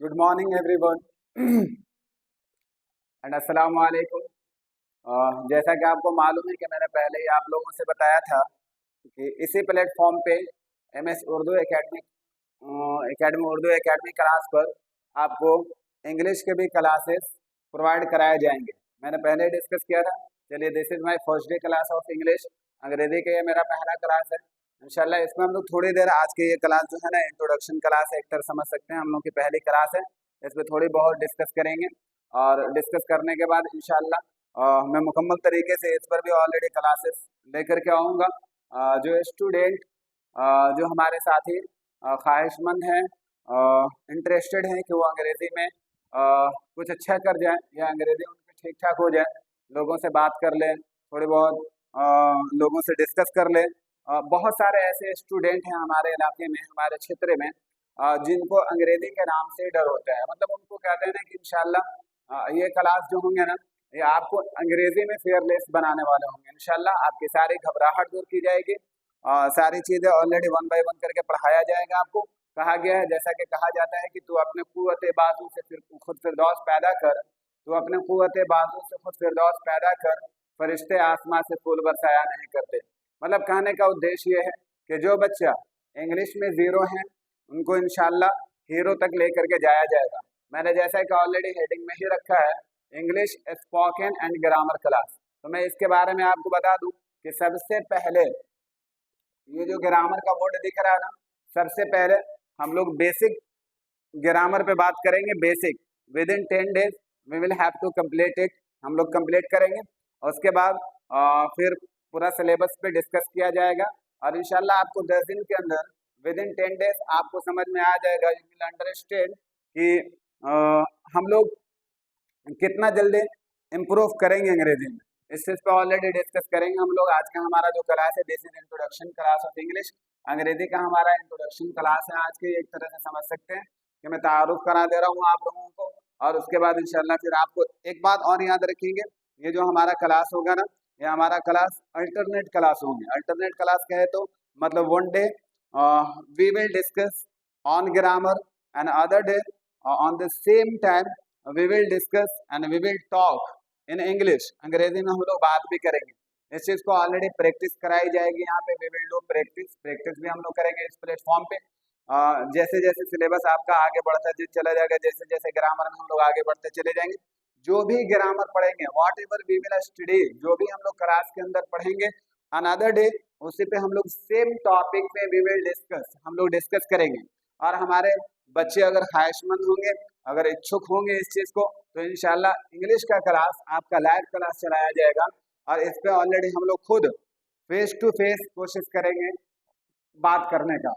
Good morning everyone and अस्सलाम वालेकुम। जैसा कि आपको मालूम है कि मैंने पहले ही आप लोगों से बताया था कि इसी प्लेटफॉर्म पे MS Urdu academy Urdu academy class पर आपको इंग्लिश के भी क्लासेस प्रोवाइड कराए जाएंगे। मैंने पहले डिस्कस किया था। चलिए, this is my first day class of English. अंग्रेजी का ये मेरा पहला क्लास है। इंशाल्लाह इसमें हम लोग थोड़ी देर, आज की ये क्लास जो है ना, इंट्रोडक्शन क्लास है, एक तरह समझ सकते हैं हम लोग की पहली क्लास है। इस पर थोड़ी बहुत डिस्कस करेंगे और डिस्कस करने के बाद इंशाल्लाह मैं मुकम्मल तरीके से इस पर भी ऑलरेडी क्लासेस लेकर के आऊँगा। जो स्टूडेंट जो हमारे साथी ख्वाहिशमंद हैं, इंटरेस्टेड हैं कि वो अंग्रेज़ी में कुछ अच्छा कर जाएं या अंग्रेज़ी उनकी ठीक ठाक हो जाए, लोगों से बात कर लें, थोड़ी बहुत लोगों से डिस्कस कर लें। बहुत सारे ऐसे स्टूडेंट हैं हमारे इलाके में, हमारे क्षेत्र में, जिनको अंग्रेजी के नाम से डर होता है। मतलब उनको कहते हैं ना कि इंशाल्लाह ये क्लास जो होंगे ना, ये आपको अंग्रेजी में फेयरलेस बनाने वाले होंगे। इंशाल्लाह आपकी सारी घबराहट दूर की जाएगी। सारी चीज़ें ऑलरेडी वन बाय वन करके पढ़ाया जाएगा। आपको कहा गया है, जैसा कि कहा जाता है कि तू अपने कुव्वत बाजू से फिर खुद फिरदौस पैदा कर, तू अपने कुव्वत बाजू से खुद फिरदौस पैदा कर, फरिश्ते आसमां से फूल बरसाया नहीं करते। मतलब कहने का उद्देश्य ये है कि जो बच्चा इंग्लिश में ज़ीरो हैं उनको इंशाल्लाह हीरो तक लेकर के जाया जाएगा। मैंने जैसा कि ऑलरेडी हेडिंग में ही रखा है, English spoken and grammar class. तो मैं इसके बारे में आपको बता दूं कि सबसे पहले ये जो ग्रामर का वर्ड दिख रहा है ना, सबसे पहले हम लोग बेसिक ग्रामर पे बात करेंगे। Basic within 10 days we will have to complete it. हम लोग कंप्लीट करेंगे और उसके बाद फिर पूरा सिलेबस पे डिस्कस किया जाएगा और इंशाल्लाह आपको 10 दिन के अंदर विद इन 10 डेज आपको समझ में आ जाएगा। यू विल अंडरस्टैंड कि हम लोग कितना जल्दी इम्प्रूव करेंगे अंग्रेजी में। इस चीज़ पे ऑलरेडी डिस्कस करेंगे हम लोग। आज का हमारा जो क्लास है, this is introduction class of English. अंग्रेजी का हमारा इंट्रोडक्शन क्लास है आज की। एक तरह से समझ सकते हैं कि मैं तारुफ करा दे रहा हूँ आप लोगों को और उसके बाद इंशाल्लाह फिर आपको एक बात और याद रखेंगे, ये जो हमारा क्लास होगा ना, ये हमारा क्लास अल्टरनेट क्लास होंगे। अल्टरनेट क्लास कहे तो मतलब one day we will discuss on grammar and other day on the same time we will discuss and we will talk in English. अंग्रेजी में हम लोग बात भी करेंगे। इस चीज़ को ऑलरेडी प्रैक्टिस कराई जाएगी यहाँ पे। वी विल डू प्रैक्टिस भी हम लोग करेंगे इस प्लेटफॉर्म पे। जैसे जैसे सिलेबस आपका आगे बढ़ता चला जाएगा, जैसे जैसे ग्रामर में हम लोग आगे बढ़ते चले जाएंगे, जो भी ग्रामर पढ़ेंगे, whatever we will study, जो भी हम लोग क्लास के अंदर पढ़ेंगे, अनदर डे उसी पे हम लोग सेम टॉपिक पे वी विल डिस्कस, हम लोग डिस्कस करेंगे। और हमारे बच्चे अगर ख्वाहिशमंद होंगे, अगर इच्छुक होंगे इस चीज़ को, तो इंशाल्लाह इंग्लिश का क्लास आपका लाइव क्लास चलाया जाएगा और इस पे ऑलरेडी हम लोग खुद फेस टू फेस कोशिश करेंगे बात करने का,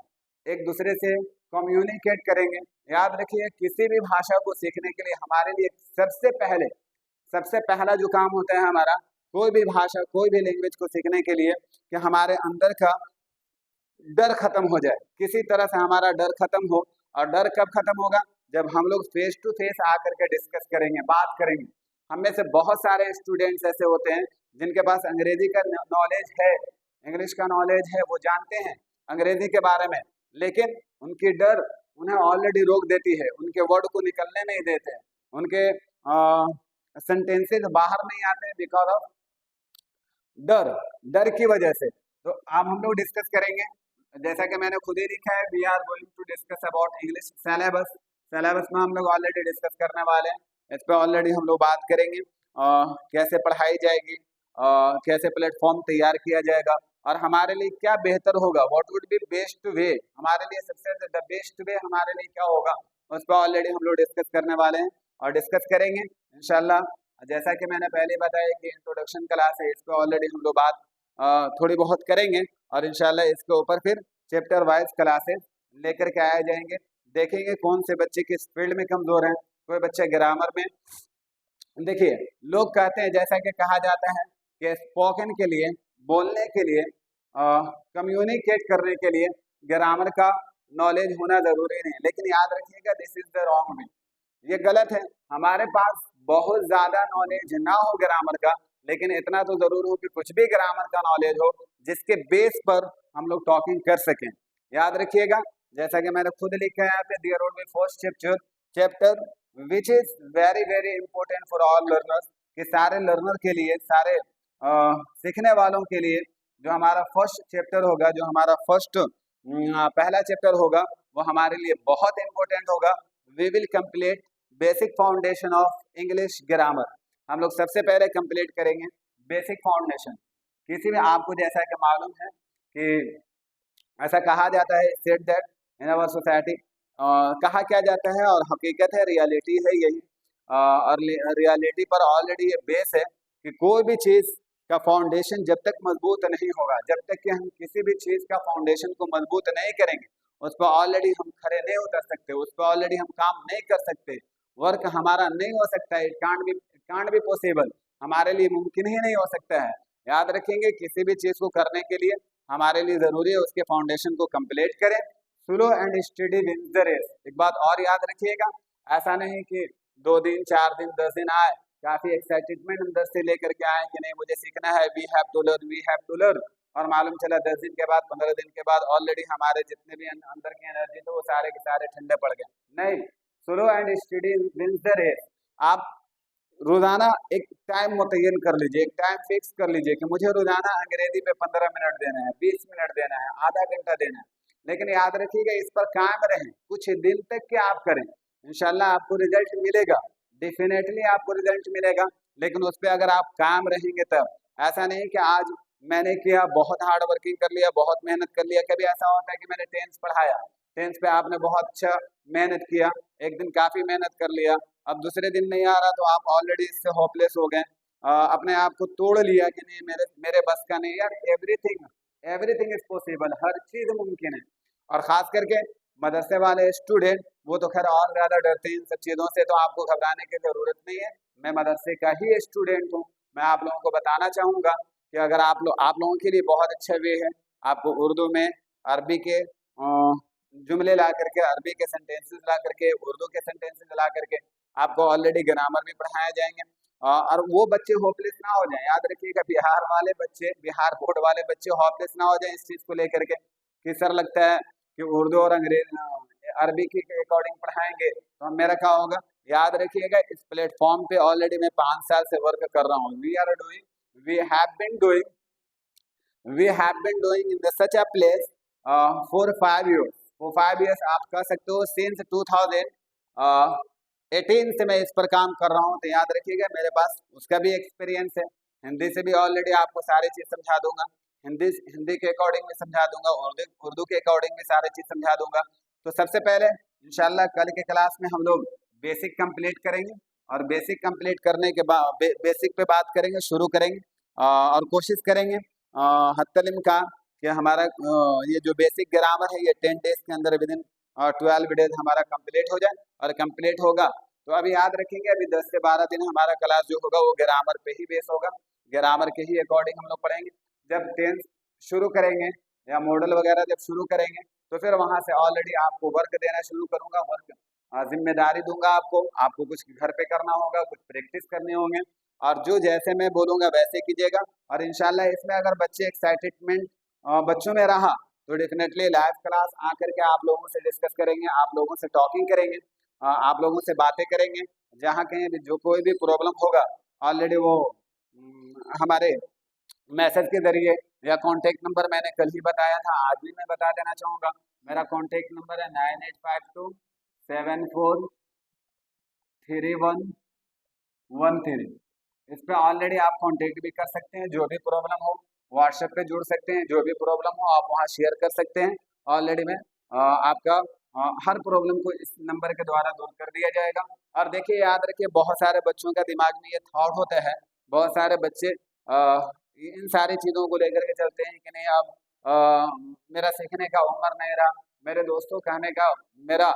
एक दूसरे से कम्युनिकेट करेंगे। याद रखिए, किसी भी भाषा को सीखने के लिए हमारे लिए सबसे पहला जो काम होता है हमारा, कोई भी भाषा कोई भी लैंग्वेज को सीखने के लिए, कि हमारे अंदर का डर खत्म हो जाए। किसी तरह से हमारा डर खत्म हो। और डर कब खत्म होगा? जब हम लोग फेस टू फेस आकर के डिस्कस करेंगे, बात करेंगे। हम में से बहुत सारे स्टूडेंट्स ऐसे होते हैं जिनके पास अंग्रेजी का नॉलेज है, इंग्लिश का नॉलेज है, वो जानते हैं अंग्रेजी के बारे में, लेकिन उनकी डर उन्हें ऑलरेडी रोक देती है, उनके वर्ड को निकलने नहीं देते हैं, उनके सेंटेंसेस बाहर नहीं आते हैं बिकॉज ऑफ डर की वजह से। तो अब हम लोग डिस्कस करेंगे, जैसा कि मैंने खुद ही लिखा है, we are going to discuss about English syllabus. Syllabus में हम लोग ऑलरेडी डिस्कस करने वाले हैं। इस पर ऑलरेडी हम लोग बात करेंगे कैसे पढ़ाई जाएगी, कैसे प्लेटफॉर्म तैयार किया जाएगा और हमारे लिए क्या बेहतर होगा, what would be best way, हमारे लिए सबसे द बेस्ट वे हमारे लिए क्या होगा, उस पर ऑलरेडी हम लोग डिस्कस करने वाले हैं और डिस्कस करेंगे इंशाल्लाह। जैसा कि मैंने पहले बताया कि इंट्रोडक्शन क्लास है, इस पर ऑलरेडी हम लोग बात थोड़ी बहुत करेंगे और इंशाल्लाह इसके ऊपर फिर चैप्टर वाइज क्लासेस लेकर के आए जाएंगे। देखेंगे कौन से बच्चे किस फील्ड में कमज़ोर हैं। कोई बच्चे ग्रामर में, देखिए लोग कहते हैं, जैसा कि कहा जाता है कि स्पोकन के लिए, बोलने के लिए, कम्युनिकेट करने के लिए ग्रामर का नॉलेज होना ज़रूरी नहीं, लेकिन याद रखिएगा this is the wrong way, ये गलत है। हमारे पास बहुत ज़्यादा नॉलेज ना हो ग्रामर का, लेकिन इतना तो ज़रूर हो कि कुछ भी ग्रामर का नॉलेज हो जिसके बेस पर हम लोग टॉकिंग कर सकें। याद रखिएगा, जैसा कि मैंने खुद लिखा है यहाँ पे, there would be first chapter chapter which is very very important for all learners, कि सारे लर्नर के लिए, सारे सीखने वालों के लिए जो हमारा फर्स्ट चैप्टर होगा, जो हमारा फर्स्ट पहला चैप्टर होगा, वो हमारे लिए बहुत इंपॉर्टेंट होगा। We will complete basic foundation of English grammar. हम लोग सबसे पहले कंप्लीट करेंगे बेसिक फाउंडेशन। किसी में आपको जैसा कि मालूम है कि ऐसा कहा जाता है, said that in our society, कहा क्या जाता है और हकीकत है, रियलिटी है यही। और रियलिटी पर ऑलरेडी ये बेस है कि कोई भी चीज़ का फाउंडेशन जब तक मजबूत नहीं होगा, जब तक कि हम किसी भी चीज़ का फाउंडेशन को मजबूत नहीं करेंगे, उस पर ऑलरेडी हम खड़े नहीं उतर सकते, उस पर ऑलरेडी हम काम नहीं कर सकते, वर्क हमारा नहीं हो सकता है। इट कांट बी पॉसिबल, हमारे लिए मुमकिन ही नहीं हो सकता है। याद रखेंगे, किसी भी चीज़ को करने के लिए हमारे लिए ज़रूरी है उसके फाउंडेशन को कंप्लीट करें। Slow and study wins the race. एक बात और याद रखिएगा, ऐसा नहीं कि 2 दिन 4 दिन 10 दिन आए, काफ़ी एक्साइटमेंट अंदर से लेकर के आए कि नहीं मुझे सीखना है, we have to learn, we have to learn, और मालूम चला 10 दिन के बाद 15 दिन के बाद ऑलरेडी हमारे जितने भी अंदर की एनर्जी थे वो सारे के सारे ठंडे पड़ गए। नहीं, slow and study wins the race. आप रोजाना एक टाइम मुतय्यन कर लीजिए, एक टाइम फिक्स कर लीजिए कि मुझे रोजाना अंग्रेजी पे 15 मिनट देना है, 20 मिनट देना है, आधा घंटा देना है। लेकिन याद रखिएगा, इस पर कायम रहें, कुछ दिन तक के आप करें, इंशाल्लाह आपको रिजल्ट मिलेगा, डेफिनेटली आपको रिजल्ट मिलेगा। लेकिन उस पर अगर आप कायम रहेंगे तब, ऐसा नहीं कि आज मैंने किया, बहुत हार्ड वर्किंग कर लिया, बहुत मेहनत कर लिया। कभी ऐसा होता है कि मैंने टेंस पढ़ाया, टेंस पे आपने बहुत अच्छा मेहनत किया, एक दिन काफ़ी मेहनत कर लिया, अब दूसरे दिन नहीं आ रहा तो आप ऑलरेडी इससे होपलेस हो गए, अपने आप को तोड़ लिया कि नहीं मेरे मेरे बस का नहीं। यार एवरीथिंग एवरीथिंग इज पॉसिबल, हर चीज़ मुमकिन है। और ख़ास करके मदरसे वाले स्टूडेंट, वो तो खैर और ज़्यादा डरते हैं इन सब चीज़ों से, तो आपको घबराने की ज़रूरत नहीं है। मैं मदरसे का ही स्टूडेंट हूँ। मैं आप लोगों को बताना चाहूँगा कि अगर आप लोगों के लिए बहुत अच्छा वे है, आपको उर्दू में अरबी के जुमले ला करके, अरबी के सेंटेंसेस ला करके, उर्दू के सेंटेंसेस ला करके आपको ऑलरेडी ग्रामर भी पढ़ाया जाएंगे। और वो बच्चे होपलेस ना हो जाएं। याद रखिएगा, बिहार वाले बच्चे, बिहार बोर्ड वाले बच्चे होपलेस ना हो जाएं इस चीज़ को लेकर के कि सर लगता है कि उर्दू और अरबी के अकॉर्डिंग पढ़ाएंगे तो मेरा क्या होगा। याद रखिएगा, इस प्लेटफॉर्म पे ऑलरेडी मैं 5 साल से वर्क कर रहा हूँ। We have been doing in such a place for 5 years। वो 5 years आप कह सकते हो सिंस 2018 से मैं इस पर काम कर रहा हूँ। तो याद रखिएगा, मेरे पास उसका भी एक्सपीरियंस है। हिंदी से भी ऑलरेडी आपको सारी चीज़ समझा दूंगा, हिंदी के अकॉर्डिंग भी समझा दूंगा, उर्दू के अकॉर्डिंग भी सारी चीज़ समझा दूंगा। तो सबसे पहले इंशाल्लाह कल के क्लास में हम लोग बेसिक कंप्लीट करेंगे, और बेसिक कंप्लीट करने के बाद बेसिक पे बात करेंगे, शुरू करेंगे, और कोशिश करेंगे हत्तल इम्कान कि हमारा ये जो बेसिक ग्रामर है ये 10 डेज के अंदर विदिन 12 डेज हमारा कंप्लीट हो जाए। और कंप्लीट होगा तो अभी याद रखेंगे, अभी 10 से 12 दिन हमारा क्लास जो होगा वो ग्रामर पे ही बेस होगा, ग्रामर के ही अकॉर्डिंग हम लोग पढ़ेंगे। जब टेंस शुरू करेंगे या मॉडल वगैरह जब शुरू करेंगे तो फिर वहाँ से ऑलरेडी आपको वर्क देना शुरू करूँगा, वर्क जिम्मेदारी दूंगा आपको कुछ घर पे करना होगा, कुछ प्रैक्टिस करने होंगे, और जो जैसे मैं बोलूँगा वैसे कीजिएगा। और इंशाल्लाह इसमें अगर बच्चे एक्साइटेडमेंट बच्चों में रहा तो डेफिनेटली लाइव क्लास आकर के आप लोगों से डिस्कस करेंगे, आप लोगों से टॉकिंग करेंगे, आप लोगों से बातें करेंगे। जहाँ कहीं भी जो कोई भी प्रॉब्लम होगा ऑलरेडी वो हमारे मैसेज के जरिए या कॉन्टेक्ट नंबर मैंने कल ही बताया था, आज भी मैं बता देना चाहूँगा। मेरा कॉन्टेक्ट नंबर है 9852743113। इस पर ऑलरेडी आप कॉन्टेक्ट भी कर सकते हैं, जो भी प्रॉब्लम हो व्हाट्सएप पे जुड़ सकते हैं, जो भी प्रॉब्लम हो आप वहाँ शेयर कर सकते हैं। ऑलरेडी में आपका हर प्रॉब्लम को इस नंबर के द्वारा दूर कर दिया जाएगा। और देखिए, याद रखिए, बहुत सारे बच्चों का दिमाग में ये थॉट होता है, बहुत सारे बच्चे इन सारी चीज़ों को लेकर के चलते हैं कि नहीं अब मेरा सीखने का उम्र नहीं रहा। मेरे दोस्तों, कहने का मेरा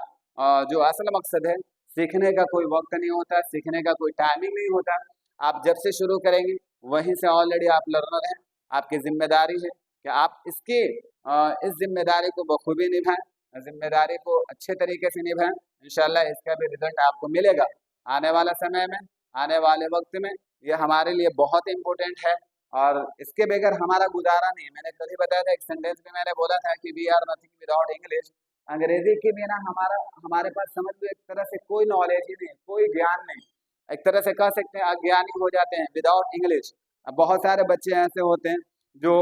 जो असल मकसद है, सीखने का कोई वक्त नहीं होता, सीखने का कोई टाइमिंग नहीं होता। आप जब से शुरू करेंगे वहीं से ऑलरेडी आप लर्नर हैं। आपकी जिम्मेदारी है कि आप इस जिम्मेदारी को बखूबी निभाएं, जिम्मेदारी को अच्छे तरीके से निभाएं। इंशाल्लाह इसका भी रिजल्ट आपको मिलेगा आने वाला समय में, आने वाले वक्त में। ये हमारे लिए बहुत इम्पोर्टेंट है और इसके बगैर हमारा गुजारा नहीं है। मैंने कल ही बताया था, एक सेंटेंस में मैंने बोला था कि we are nothing without English. अंग्रेजी के बिना हमारे पास समझ लो एक तरह से कोई नॉलेज ही नहीं, कोई ज्ञान नहीं। एक तरह से कह सकते हैं अज्ञानी हो जाते हैं विदाउट इंग्लिश। अब बहुत सारे बच्चे ऐसे होते हैं जो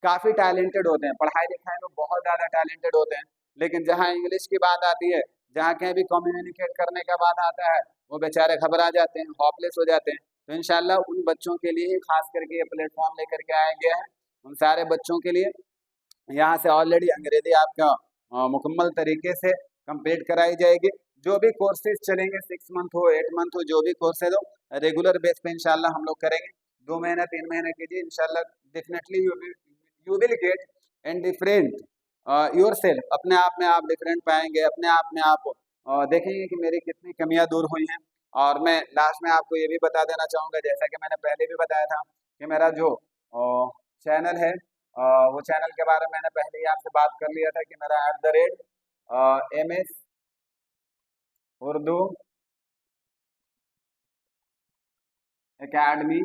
काफी टैलेंटेड होते हैं, पढ़ाई लिखाई में बहुत ज्यादा टैलेंटेड होते हैं, लेकिन जहाँ इंग्लिश की बात आती है, जहाँ कहीं भी कम्युनिकेट करने का बात आता है, वो बेचारे घबरा जाते हैं, होपलेस हो जाते हैं। तो इंशाल्लाह उन बच्चों के लिए ही खास करके ये प्लेटफॉर्म लेकर के आया गया है, उन सारे बच्चों के लिए। यहाँ से ऑलरेडी अंग्रेजी आपका मुकम्मल तरीके से कंप्लीट कराई जाएगी। जो भी कोर्सेज चलेंगे 6 मंथ हो 8 मंथ हो, जो भी कोर्सेज हो, रेगुलर बेस पे इंशाल्लाह हम लोग करेंगे। 2 महीना 3 महीने कीजिए, इंशाल्लाह definitely you will get and different your self. अपने आप में आप डिफरेंट पाएंगे, अपने आप में आप देखेंगे कि मेरी कितनी कमियां दूर हुई हैं। और मैं लास्ट में आपको ये भी बता देना चाहूँगा, जैसा कि मैंने पहले भी बताया था कि मेरा जो चैनल है, वो चैनल के बारे में मैंने पहले ही आपसे बात कर लिया था कि मेरा @MS उर्दू एकेडमी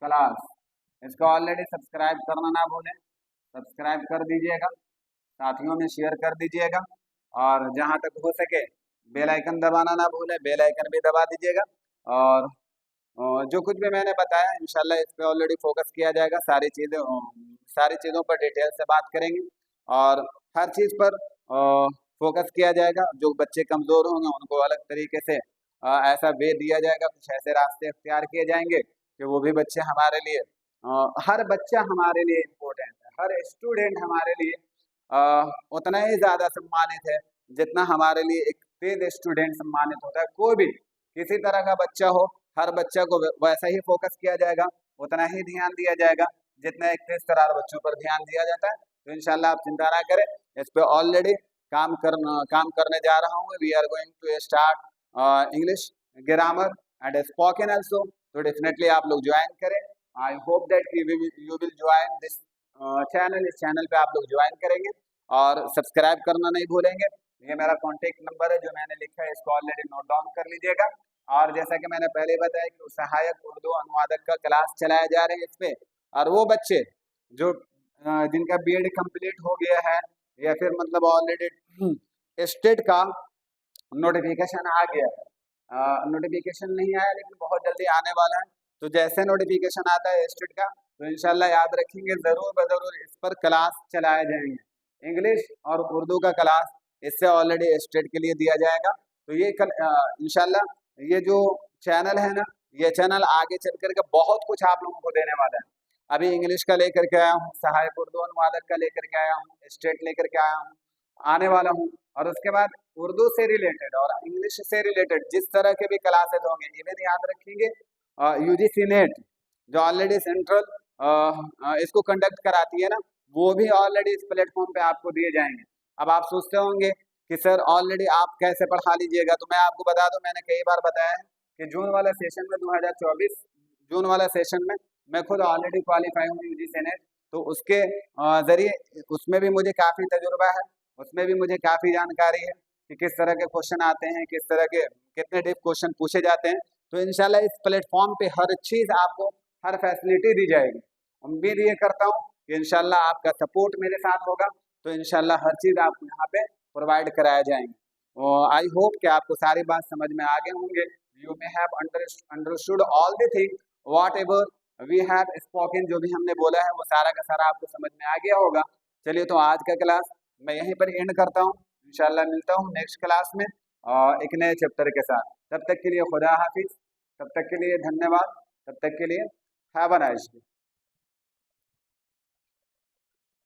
क्लास, इसको ऑलरेडी सब्सक्राइब करना ना भूलें, सब्सक्राइब कर दीजिएगा, साथियों में शेयर कर दीजिएगा, और जहाँ तक हो सके बेल आइकन दबाना ना भूलें, बेल आइकन भी दबा दीजिएगा। और जो कुछ भी मैंने बताया इंशाल्लाह इस पे ऑलरेडी फोकस किया जाएगा, सारी चीज़ों पर डिटेल से बात करेंगे, और हर चीज़ पर फोकस किया जाएगा। जो बच्चे कमज़ोर होंगे उनको अलग तरीके से ऐसा वे दिया जाएगा, कुछ ऐसे रास्ते अख्तियार किए जाएंगे कि वो भी बच्चे हमारे लिए हर बच्चा हमारे लिए इम्पोर्टेंट है, हर स्टूडेंट हमारे लिए उतना ही ज़्यादा सम्मानित है जितना हमारे लिए एक तेज स्टूडेंट सम्मानित होता है। कोई भी किसी तरह का बच्चा हो, हर बच्चा को वैसा ही फोकस किया जाएगा, उतना ही ध्यान दिया जाएगा जितना एक तेज तरार बच्चों पर ध्यान दिया जाता है। तो इंशाल्लाह आप चिंता ना करें, इस पे ऑलरेडी काम करने जा रहा हूँ। We are going to start English grammar and spoken also. तो डेफिनेटली आप लोग ज्वाइन करें। I hope that you will join this channel. इस चैनल पे आप लोग ज्वाइन करेंगे और सब्सक्राइब करना नहीं भूलेंगे। ये मेरा कॉन्टेक्ट नंबर है जो मैंने लिखा है, इसको ऑलरेडी नोट डाउन कर लीजिएगा। और जैसा कि मैंने पहले बताया कि सहायक उर्दू अनुवादक का क्लास चलाया जा रहे हैं इस पे, और वो बच्चे जो जिनका बीएड कंप्लीट हो गया है, या फिर मतलब ऑलरेडी स्टेट का नोटिफिकेशन आ गया है, नोटिफिकेशन नहीं आया लेकिन बहुत जल्दी आने वाला है, तो जैसे नोटिफिकेशन आता है स्टेट का तो इंशाल्लाह याद रखेंगे ज़रूर ज़रूर इस पर क्लास चलाए जाएंगे। इंग्लिश और उर्दू का क्लास इससे ऑलरेडी स्टेट के लिए दिया जाएगा। तो ये कल इंशाल्लाह ये जो चैनल है ना, ये चैनल आगे चल कर के बहुत कुछ आप लोगों को देने वाला है। अभी इंग्लिश का लेकर के आया हूँ, सहायक उर्दू अनुवादक का लेकर के आया हूँ, स्टेट लेकर के आया हूँ, आने वाला हूँ। और उसके बाद उर्दू से रिलेटेड और इंग्लिश से रिलेटेड जिस तरह के भी क्लासेस होंगे, इन्हें याद रखेंगे यूजीसी नेट जो ऑलरेडी सेंट्रल इसको कंडक्ट कराती है ना, वो भी ऑलरेडी इस प्लेटफॉर्म पे आपको दिए जाएंगे। अब आप सोचते होंगे कि सर ऑलरेडी आप कैसे पढ़ा लीजिएगा, तो मैं आपको बता दूं, मैंने कई बार बताया है कि जून वाला सेशन में 2024 जून वाला सेशन में मैं खुद ऑलरेडी क्वालिफाई हूँ यूजीसी नेट, तो उसके ज़रिए उसमें भी मुझे काफ़ी तजुर्बा है, उसमें भी मुझे काफ़ी जानकारी है कि किस तरह के क्वेश्चन आते हैं, किस तरह के कितने डिप क्वेश्चन पूछे जाते हैं। तो इंशाल्लाह इस प्लेटफॉर्म पे हर चीज़ आपको हर फैसिलिटी दी जाएगी। उम्मीद ये करता हूँ कि इंशाल्लाह आपका सपोर्ट मेरे साथ होगा, तो इंशाल्लाह हर चीज़ आपको यहाँ पे प्रोवाइड कराया जाएंगे। आई होप कि आपको सारी बात समझ में आ गए होंगे। You may have understood all the thing whatever we have spoken, जो भी हमने बोला है वो सारा का सारा आपको समझ में आ गया होगा। चलिए तो आज का क्लास मैं यहीं पर एंड करता हूँ, इंशाल्लाह मिलता हूँ नेक्स्ट क्लास में एक नए चैप्टर के साथ। तब तक के लिए खुदा हाफिज, तब तक के लिए धन्यवाद, तब तक के लिए हैव अ नाइस डे।